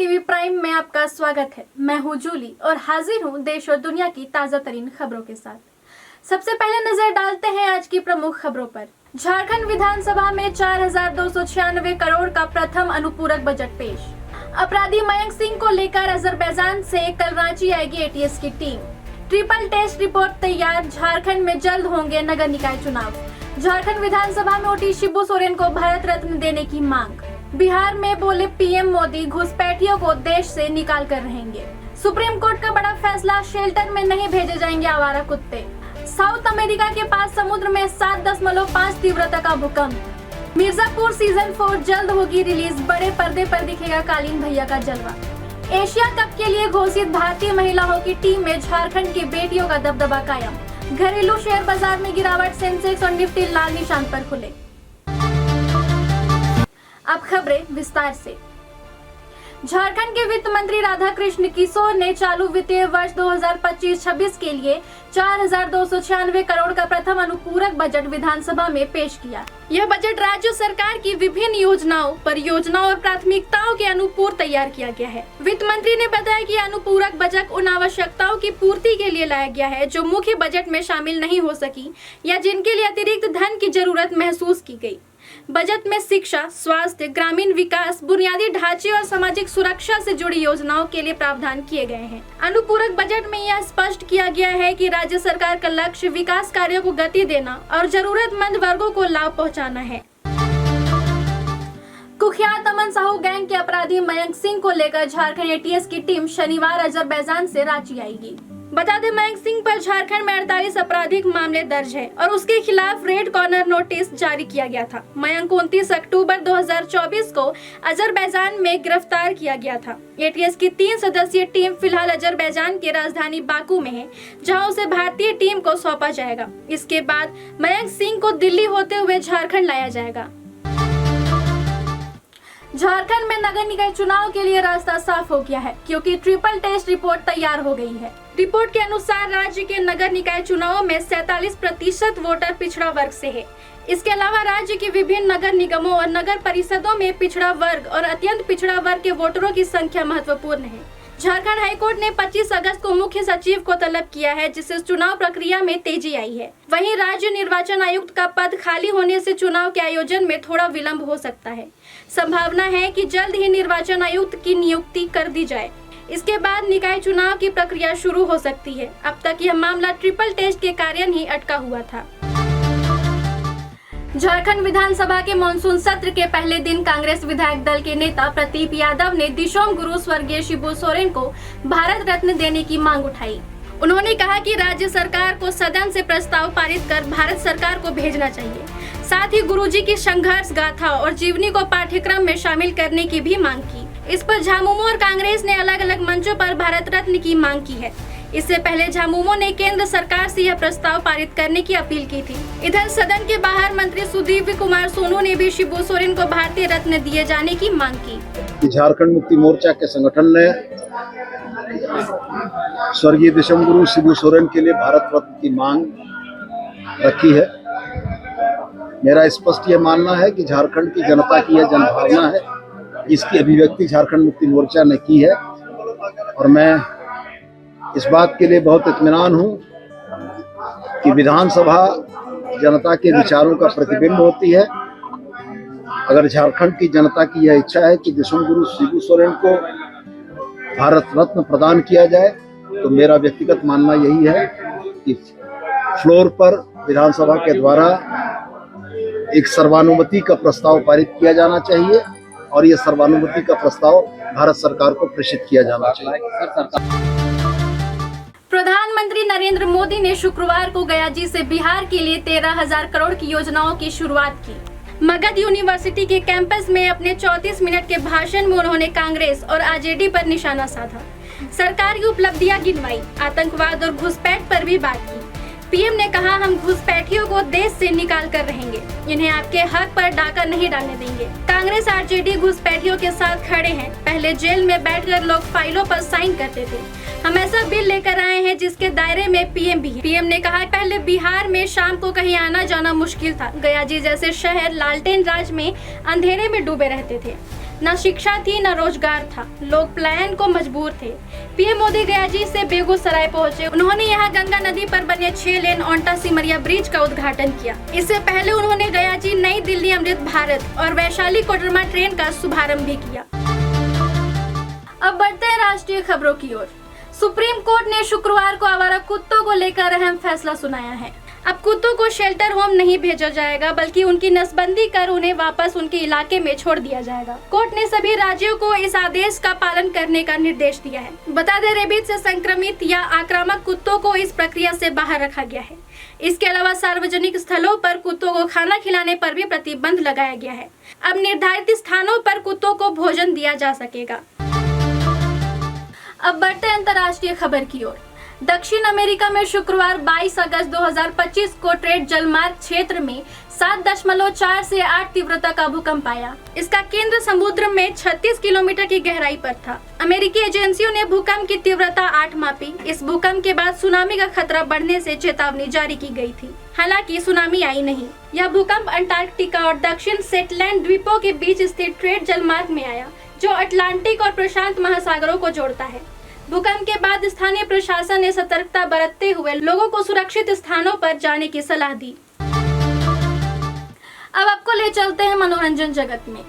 TV prime में आपका स्वागत है। मैं हूं जूली और हाजिर हूं देश और दुनिया की ताजा तरीन खबरों के साथ। सबसे पहले नजर डालते हैं आज की प्रमुख खबरों पर। झारखंड विधानसभा में 4,296 करोड़ का प्रथम अनुपूरक बजट पेश। अपराधी मयंक सिंह को लेकर अजरबैजान से कल रांची आएगी एटीएस की टीम। ट्रिपल टेस्ट रिपोर्ट तैयार, झारखंड में जल्द होंगे नगर निकाय चुनाव। झारखंड विधानसभा में उठी शिबू सोरेन को भारत रत्न देने की मांग। बिहार में बोले पीएम मोदी, घुसपैठियों को देश से निकाल कर रहेंगे। सुप्रीम कोर्ट का बड़ा फैसला, शेल्टर में नहीं भेजे जाएंगे आवारा कुत्ते। साउथ अमेरिका के पास समुद्र में 7.5 तीव्रता का भूकंप। मिर्जापुर सीजन 4 जल्द होगी रिलीज, बड़े पर्दे पर दिखेगा कालीन भैया का जलवा। एशिया कप के लिए घोषित भारतीय महिलाओं की टीम में झारखंड की बेटियों का दबदबा कायम। घरेलू शेयर बाजार में गिरावट, सेंसेक्स और निफ्टी लाल निशान पर खुले। अब खबरें विस्तार से। झारखंड के वित्त मंत्री राधाकृष्ण किशोर ने चालू वित्तीय वर्ष 2025-26 के लिए 4,296 करोड़ का प्रथम अनुपूरक बजट विधानसभा में पेश किया। यह बजट राज्य सरकार की विभिन्न योजनाओं, परियोजनाओं और प्राथमिकताओं के अनुपूर तैयार किया गया है। वित्त मंत्री ने बताया कि अनुपूरक बजट उन आवश्यकताओं की पूर्ति के लिए लाया गया है जो मुख्य बजट में शामिल नहीं हो सकी या जिनके लिए अतिरिक्त धन की जरूरत महसूस की गई। बजट में शिक्षा, स्वास्थ्य, ग्रामीण विकास, बुनियादी ढांचे और सामाजिक सुरक्षा से जुड़ी योजनाओं के लिए प्रावधान किए गए हैं। अनुपूरक बजट में यह स्पष्ट किया गया है कि राज्य सरकार का लक्ष्य विकास कार्यों को गति देना और जरूरतमंद वर्गों को लाभ पहुंचाना है। कुख्यात अमन साहू गैंग के अपराधी मयंक सिंह को लेकर झारखंड एटीएस की टीम शनिवार अजरबैजान से रांची आएगी। बता दें, मयंक सिंह पर झारखंड में 48 आपराधिक मामले दर्ज है और उसके खिलाफ रेड कॉर्नर नोटिस जारी किया गया था। मयंक को 29 अक्टूबर 2024 को अजरबैजान में गिरफ्तार किया गया था। एटीएस की 3 सदस्यीय टीम फिलहाल अजरबैजान की राजधानी बाकू में है, जहां उसे भारतीय टीम को सौंपा जाएगा। इसके बाद मयंक सिंह को दिल्ली होते हुए झारखंड लाया जाएगा। झारखंड में नगर निकाय चुनाव के लिए रास्ता साफ हो गया है, क्योंकि ट्रिपल टेस्ट रिपोर्ट तैयार हो गई है। रिपोर्ट के अनुसार राज्य के नगर निकाय चुनावों में 47% वोटर पिछड़ा वर्ग से है। इसके अलावा राज्य के विभिन्न नगर निगमों और नगर परिषदों में पिछड़ा वर्ग और अत्यंत पिछड़ा वर्ग के वोटरों की संख्या महत्वपूर्ण है। झारखंड हाईकोर्ट ने 25 अगस्त को मुख्य सचिव को तलब किया है, जिससे चुनाव प्रक्रिया में तेजी आई है। वहीं राज्य निर्वाचन आयुक्त का पद खाली होने से चुनाव के आयोजन में थोड़ा विलंब हो सकता है। संभावना है कि जल्द ही निर्वाचन आयुक्त की नियुक्ति कर दी जाए। इसके बाद निकाय चुनाव की प्रक्रिया शुरू हो सकती है। अब तक यह मामला ट्रिपल टेस्ट के कारण ही अटका हुआ था। झारखंड विधानसभा के मानसून सत्र के पहले दिन कांग्रेस विधायक दल के नेता प्रदीप यादव ने दिशोम गुरु स्वर्गीय शिबू सोरेन को भारत रत्न देने की मांग उठाई। उन्होंने कहा कि राज्य सरकार को सदन से प्रस्ताव पारित कर भारत सरकार को भेजना चाहिए। साथ ही गुरुजी की संघर्ष गाथा और जीवनी को पाठ्यक्रम में शामिल करने की भी मांग की। इस पर झामुमो और कांग्रेस ने अलग अलग मंचों पर भारत रत्न की मांग की है। इससे पहले झामुमो ने केंद्र सरकार से यह प्रस्ताव पारित करने की अपील की थी। इधर सदन के बाहर मंत्री सुदीव्य कुमार सोनू ने भी शिबू सोरेन को भारतीय रत्न दिए जाने की मांग की। झारखंड मुक्ति मोर्चा के संगठन ने स्वर्गीय दिशोम गुरु शिबू सोरेन के लिए भारत रत्न की मांग रखी है। मेरा स्पष्ट यह मानना है कि झारखंड की जनता की यह जनभावना है, इसकी अभिव्यक्ति झारखंड मुक्ति मोर्चा ने की है और मैं इस बात के लिए बहुत इत्मीनान हूँ कि विधानसभा जनता के विचारों का प्रतिबिंब होती है। अगर झारखंड की जनता की यह इच्छा है कि दिशोम गुरु शिबू सोरेन को भारत रत्न प्रदान किया जाए, तो मेरा व्यक्तिगत मानना यही है कि फ्लोर पर विधानसभा के द्वारा एक सर्वानुमति का प्रस्ताव पारित किया जाना चाहिए और यह सर्वानुमति का प्रस्ताव भारत सरकार को प्रेषित किया जाना चाहिए। प्रधानमंत्री नरेंद्र मोदी ने शुक्रवार को गयाजी से बिहार के लिए 13,000 करोड़ की योजनाओं की शुरुआत की। मगध यूनिवर्सिटी के कैंपस में अपने 34 मिनट के भाषण में उन्होंने कांग्रेस और आरजेडी पर निशाना साधा, सरकार की उपलब्धियां गिनवाई, आतंकवाद और घुसपैठ पर भी बात की। पीएम ने कहा, हम घुसपैठियों को देश से निकाल कर रहेंगे, इन्हें आपके हक पर डाका नहीं डालने देंगे। कांग्रेस आरजेडी घुसपैठियों के साथ खड़े हैं। पहले जेल में बैठकर लोग फाइलों पर साइन करते थे। हम ऐसा बिल लेकर आए हैं जिसके दायरे में पीएम भी है। पीएम ने कहा, पहले बिहार में शाम को कहीं आना जाना मुश्किल था। गयाजी जैसे शहर लालटेन राज में अंधेरे में डूबे रहते थे। न शिक्षा थी न रोजगार था, लोग पलायन को मजबूर थे। पीएम मोदी गयाजी से बेगूसराय पहुंचे। उन्होंने यहां गंगा नदी पर बने 6 लेन ओंटा सिमरिया ब्रिज का उद्घाटन किया। इससे पहले उन्होंने गयाजी नई दिल्ली अमृत भारत और वैशाली कोडरमा ट्रेन का शुभारंभ भी किया। अब बढ़ते हैं राष्ट्रीय खबरों की ओर। सुप्रीम कोर्ट ने शुक्रवार को आवारा कुत्तों को लेकर अहम फैसला सुनाया है। अब कुत्तों को शेल्टर होम नहीं भेजा जाएगा, बल्कि उनकी नसबंदी कर उन्हें वापस उनके इलाके में छोड़ दिया जाएगा। कोर्ट ने सभी राज्यों को इस आदेश का पालन करने का निर्देश दिया है। बता दें, रेबीज से संक्रमित या आक्रामक कुत्तों को इस प्रक्रिया से बाहर रखा गया है। इसके अलावा सार्वजनिक स्थलों पर कुत्तों को खाना खिलाने पर भी प्रतिबंध लगाया गया है। अब निर्धारित स्थानों पर कुत्तों को भोजन दिया जा सकेगा। अब बढ़ते हैं अंतर्राष्ट्रीय खबर की ओर। दक्षिण अमेरिका में शुक्रवार 22 अगस्त 2025 को ट्रेड जलमार्ग क्षेत्र में 7.4 से 8 तीव्रता का भूकंप आया। इसका केंद्र समुद्र में 36 किलोमीटर की गहराई पर था। अमेरिकी एजेंसियों ने भूकंप की तीव्रता 8 मापी। इस भूकंप के बाद सुनामी का खतरा बढ़ने से चेतावनी जारी की गई थी। हालांकि सुनामी आई नहीं। यह भूकंप अंटार्कटिका और दक्षिण सेटलैंड द्वीपों के बीच स्थित ट्रेड जलमार्ग में आया, जो अटलांटिक और प्रशांत महासागरों को जोड़ता है। भूकंप के बाद स्थानीय प्रशासन ने सतर्कता बरतते हुए लोगों को सुरक्षित स्थानों पर जाने की सलाह दी। अब आपको ले चलते हैं मनोरंजन जगत में।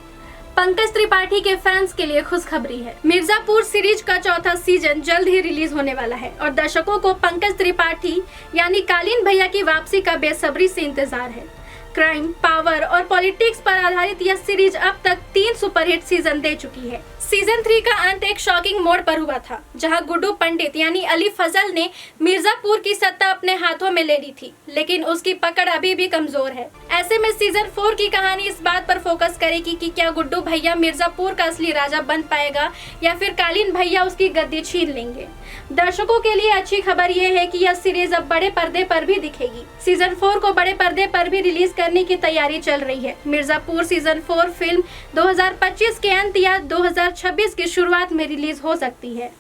पंकज त्रिपाठी के फैंस के लिए खुशखबरी है। मिर्जापुर सीरीज का चौथा सीजन जल्द ही रिलीज होने वाला है और दर्शकों को पंकज त्रिपाठी यानी कालीन भैया की वापसी का बेसब्री से इंतजार है। क्राइम, पावर और पॉलिटिक्स पर आधारित यह सीरीज अब तक 3 सुपरहिट सीजन दे चुकी है। सीजन 3 का अंत एक शॉकिंग मोड़ पर हुआ था, जहां गुड्डू पंडित यानी अली फजल ने मिर्जापुर की सत्ता अपने हाथों में ले ली थी, लेकिन उसकी पकड़ अभी भी कमजोर है। ऐसे में सीजन 4 की कहानी इस बात पर फोकस करेगी कि क्या गुड्डू भैया मिर्जापुर का असली राजा बन पाएगा या फिर कालीन भैया उसकी गद्दी छीन लेंगे। दर्शकों के लिए अच्छी खबर यह है कि यह सीरीज अब बड़े पर्दे पर भी दिखेगी। सीजन 4 को बड़े पर्दे पर भी रिलीज करने की तैयारी चल रही है। मिर्जापुर सीजन 4 फिल्म 2025 के अंत या 2026 की शुरुआत में रिलीज हो सकती है।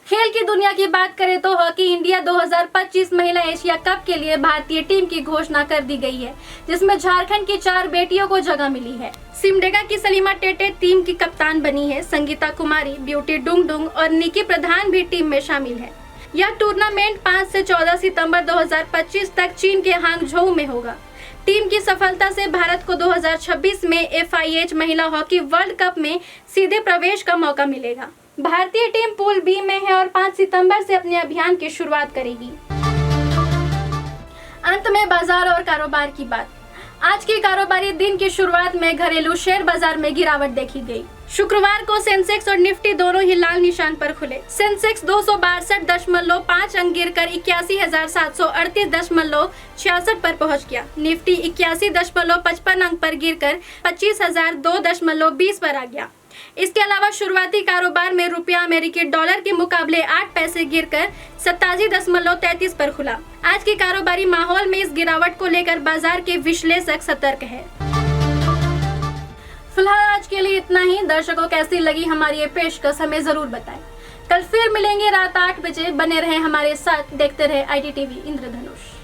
खेल की दुनिया की बात करें तो हॉकी इंडिया 2025 महिला एशिया कप के लिए भारतीय टीम की घोषणा कर दी गई है, जिसमें झारखंड की 4 बेटियों को जगह मिली है। सिमडेगा की सलीमा टेटे टीम की कप्तान बनी है। संगीता कुमारी, ब्यूटी डुंगडुंग और निकी प्रधान भी टीम में शामिल है। यह टूर्नामेंट 5 से 14 सितंबर 2025 तक चीन के हांगझोउ में होगा। टीम की सफलता से भारत को 2026 में FIH महिला हॉकी वर्ल्ड कप में सीधे प्रवेश का मौका मिलेगा। भारतीय टीम पूल बी में है और 5 सितंबर से अपने अभियान की शुरुआत करेगी। अंत में बाजार और कारोबार की बात। आज के कारोबारी दिन की शुरुआत में घरेलू शेयर बाजार में गिरावट देखी गई। शुक्रवार को सेंसेक्स और निफ्टी दोनों ही लाल निशान पर खुले। सेंसेक्स 262.5 अंक गिरकर 81,738.66 पर पहुंच गया। निफ्टी 81.55 अंक पर गिरकर 25,002.20 पर आ गया। इसके अलावा शुरुआती कारोबार में रुपया अमेरिकी डॉलर के मुकाबले 8 पैसे गिरकर 87.33 पर खुला। आज के कारोबारी माहौल में इस गिरावट को लेकर बाजार के विश्लेषक सतर्क है। फिलहाल आज के लिए इतना ही। दर्शकों कैसी लगी हमारी ये पेशकश हमें जरूर बताएं। कल फिर मिलेंगे रात 8 बजे। बने रहे हमारे साथ, देखते रहे ITTV इंद्रधनुष।